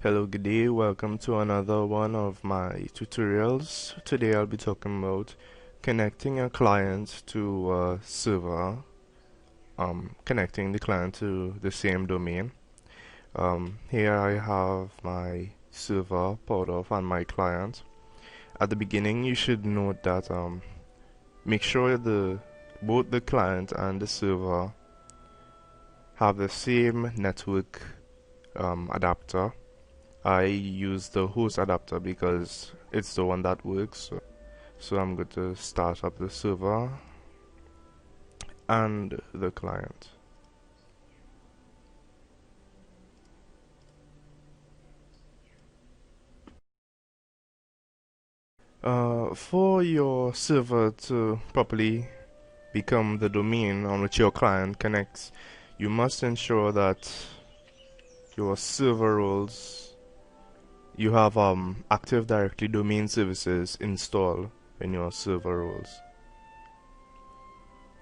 Hello, good day. Welcome to another one of my tutorials. Today I'll be talking about connecting a client to a server, connecting the client to the same domain. Here I have my server powered off and my client. At the beginning, you should note that make sure both the client and the server have the same network adapter. I use the host adapter because it's the one that works. So I'm going to start up the server and the client. For your server to properly become the domain on which your client connects, you must ensure that your server roles, you have Active Directory domain services installed in your server roles.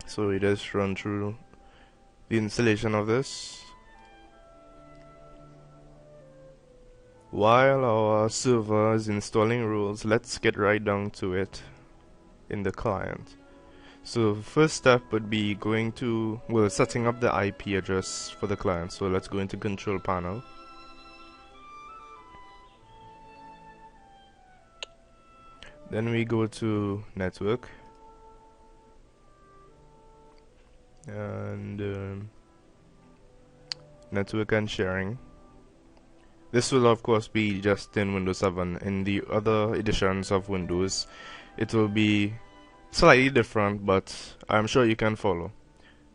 So we just run through the installation of this. While our server is installing rules, let's get right down to it in the client. So first step would be setting up the IP address for the client. So let's go into control panel. Then we go to network and network and sharing. This will of course be just in Windows 7. In the other editions of Windows, it will be slightly different, but I'm sure you can follow.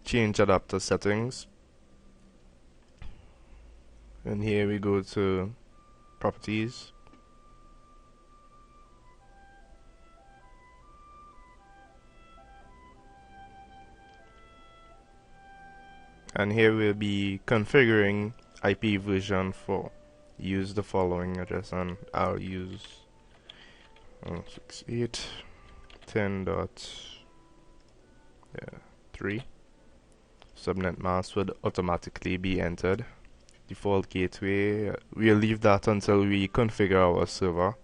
Change adapter settings. And here we go to properties. And here we'll be configuring IP version 4. Use the following address, and I'll use 168.10.3. Subnet mask would automatically be entered. Default gateway, we'll leave that until we configure our server,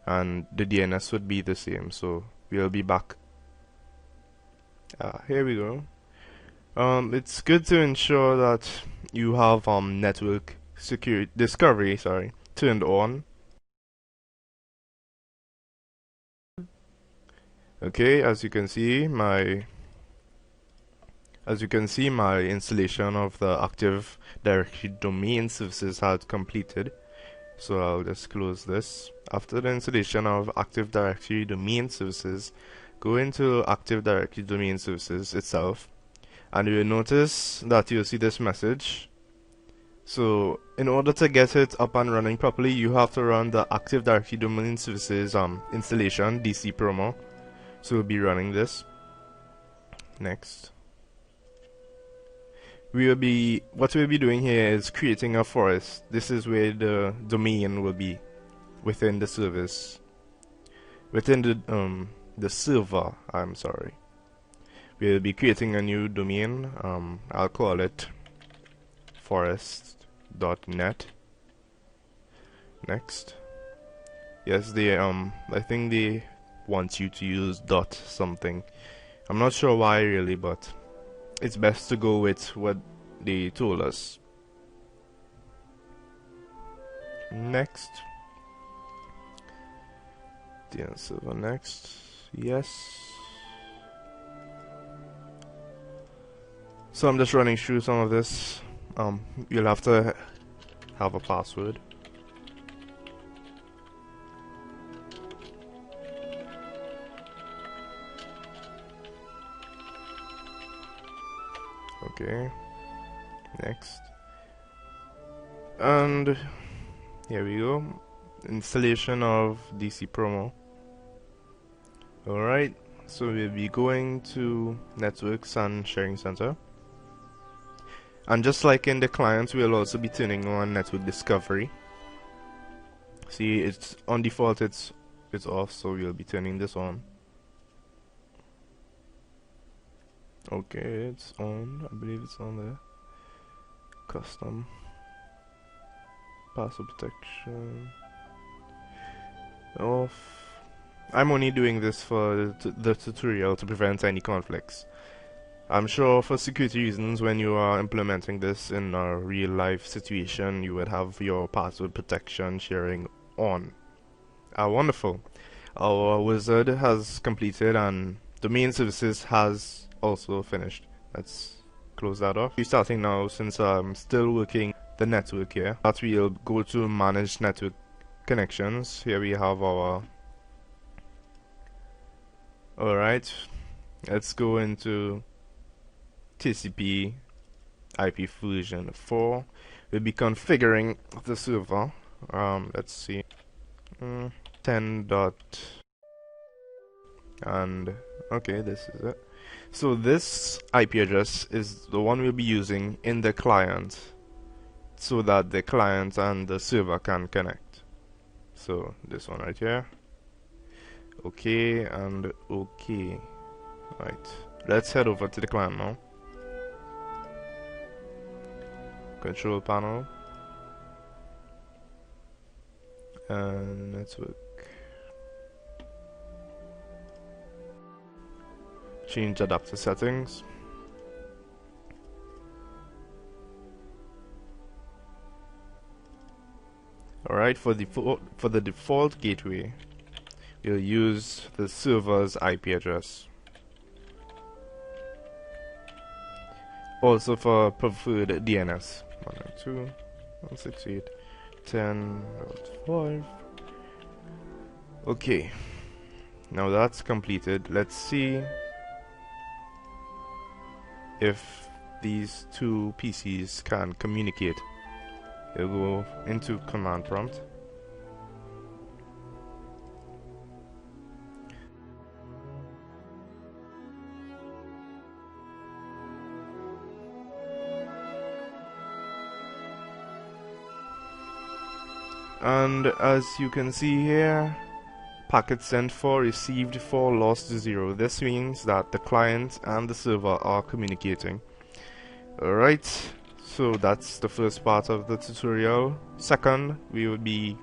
and the DNS would be the same, so we'll be back. Here we go. It's good to ensure that you have network security discovery turned on. Okay, as you can see my installation of the Active Directory domain services has completed. So I'll just close this. After the installation of Active Directory domain services, go into Active Directory domain services itself, and you'll notice that you'll see this message. So in order to get it up and running properly, you have to run the Active Directory domain services installation DC promo. So we'll be running this. Next. What we'll be doing here is creating a forest. This is where the domain will be within the service. Within the server, I'm sorry. We'll be creating a new domain. I'll call it forest.net. Next. Yes, I think they want you to use dot something. I'm not sure why really, but it's best to go with what they told us. Next. DNS server next. Yes. So I'm just running through some of this. You'll have to have a password. Okay. Next. And here we go. Installation of DC promo. Alright, so we'll be going to networks and sharing center. And just like in the clients, we'll also be turning on network discovery. See, it's on default, it's off, so we'll be turning this on. Okay, it's on. I believe it's on there. Custom. Password protection off. I'm only doing this for the tutorial to prevent any conflicts. I'm sure for security reasons, when you are implementing this in a real life situation, you would have your password protection sharing on. Wonderful. Our wizard has completed and domain services has also finished. Let's close that off. We're starting now since I'm still working the network here. That we'll go to manage network connections. Here we have our... Alright, let's go into TCP IP version 4. We'll be configuring the server. Let's see. 10 dot, and okay, this is it. So this IP address is the one we'll be using in the client so that the client and the server can connect. So this one right here. Okay and okay. Right, let's head over to the client now. Control panel and network. Change adapter settings. Alright, for the default gateway, we'll use the server's IP address. Also for preferred DNS, 192.168.10.5. Okay, now that's completed. Let's see if these two PCs can communicate. We'll go into command prompt. And as you can see here, packet sent for, received for, lost 0. This means that the client and the server are communicating. Alright, so that's the first part of the tutorial. Second, we will be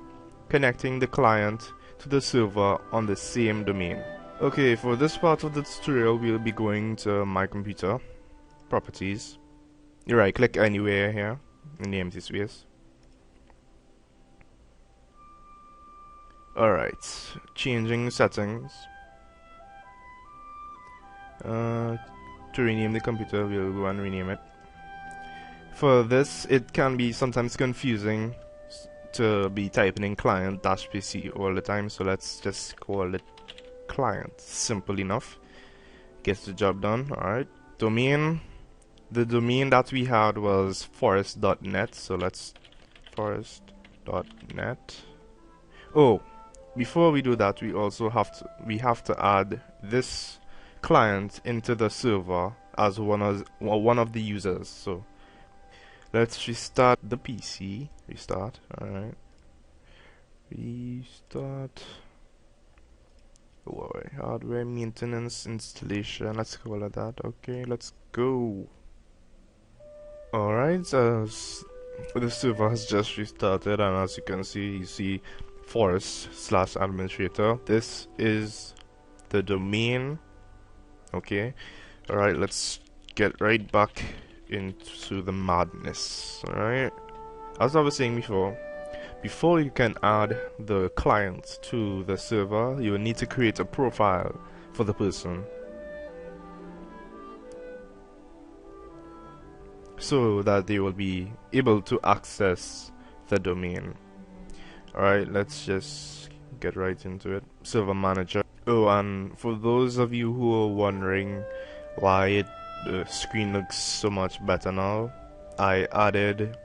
connecting the client to the server on the same domain. Okay, for this part of the tutorial, we'll be going to My Computer, Properties. You right click anywhere here in the empty space. Alright, changing settings. To rename the computer, we'll go and rename it. For this, it can be sometimes confusing to be typing in client-pc all the time, so let's just call it client. Simple enough. Gets the job done. Alright, domain. The domain that we had was forest.net, so let's forest.net. Oh, before we do that, we also have to add this client into the server as one of the users. So let's restart the PC. Restart. Alright. Restart. Hardware maintenance installation. Let's call it that. Okay, let's go. Alright, so the server has just restarted, and as you can see, you see forest/administrator. This is the domain. Okay, alright, let's get right back into the madness. Alright, as I was saying before you can add the client to the server, you will need to create a profile for the person so that they will be able to access the domain. Alright, let's just get right into it. Server manager. Oh, and for those of you who are wondering why the screen looks so much better now, I added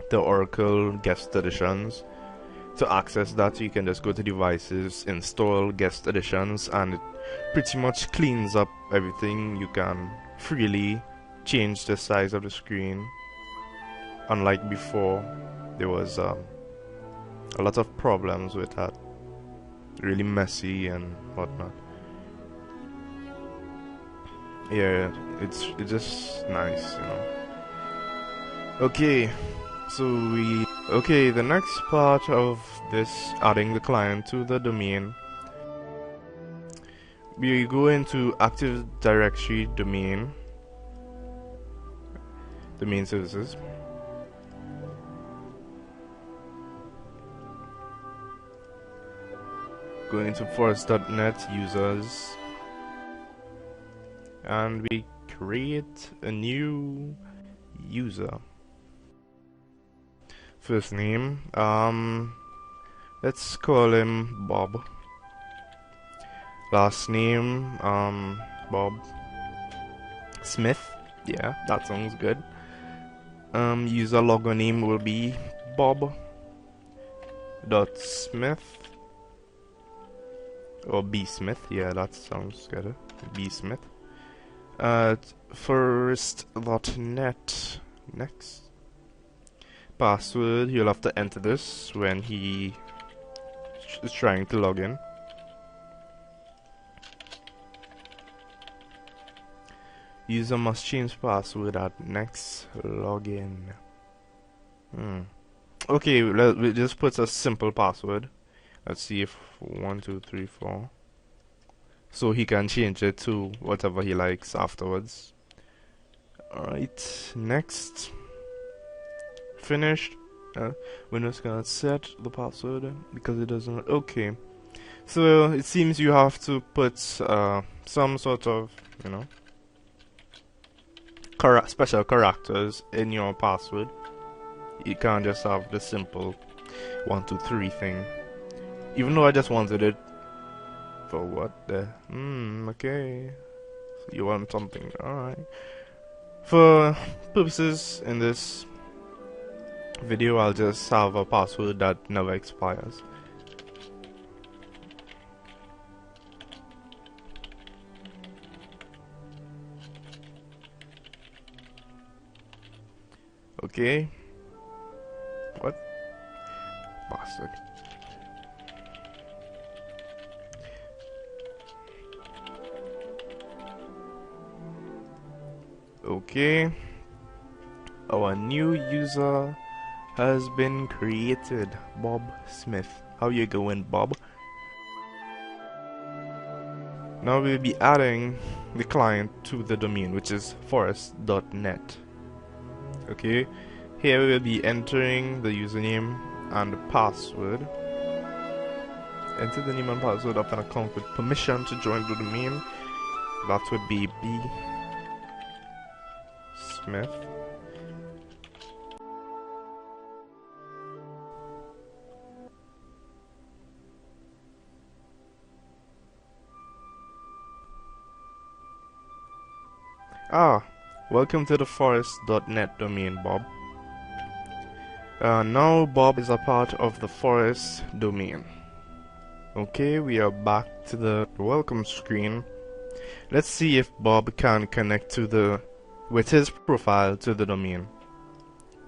the Oracle guest editions. To access that, you can just go to devices, install guest editions, and it pretty much cleans up everything. You can freely change the size of the screen. Unlike before, there was a lot of problems with that, really messy and whatnot. Yeah, it's just nice, you know. Okay, so we Okay, the next part of this, adding the client to the domain, we go into Active Directory domain services. Go into forest.net users, and we create a new user. First name, let's call him Bob. Last name, Bob Smith. Yeah, that sounds good. User logo name will be Bob.Smith or B Smith. Yeah, that sounds good. B Smith. Forest.net. Next. Password, you'll have to enter this when he is trying to log in. User must change password at next login. Okay, we just put a simple password. Let's see if 1, 2, 3, 4. So he can change it to whatever he likes afterwards. Alright, next. Finished. Windows cannot set the password because it doesn't. Okay, so it seems you have to put some sort of, you know, special characters in your password. You can't just have the simple 1, 2, 3 thing. Even though I just wanted it for what the okay. So you want something, alright. For purposes in this video, I'll just have a password that never expires. Okay. What? Bastard. Okay. Our new user has been created. Bob Smith. How you going, Bob? Now we'll be adding the client to the domain, which is forest.net. Okay, here we will be entering the username and the password. Enter the name and password of an account with permission to join the domain. That would be B Smith. Welcome to the forest.net domain, Bob. Now Bob is a part of the forest domain. Okay, we are back to the welcome screen. Let's see if Bob can connect with his profile to the domain.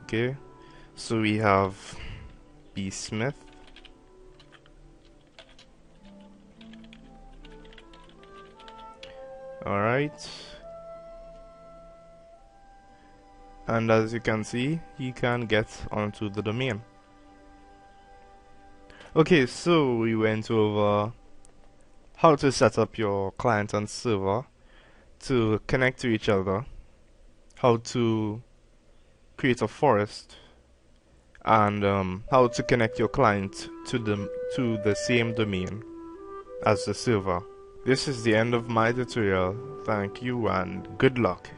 Okay, so we have B Smith. Alright. And as you can see, he can get onto the domain. Okay, so we went over how to set up your client and server to connect to each other, how to create a forest, and how to connect your client to the same domain as the server. This is the end of my tutorial. Thank you and good luck.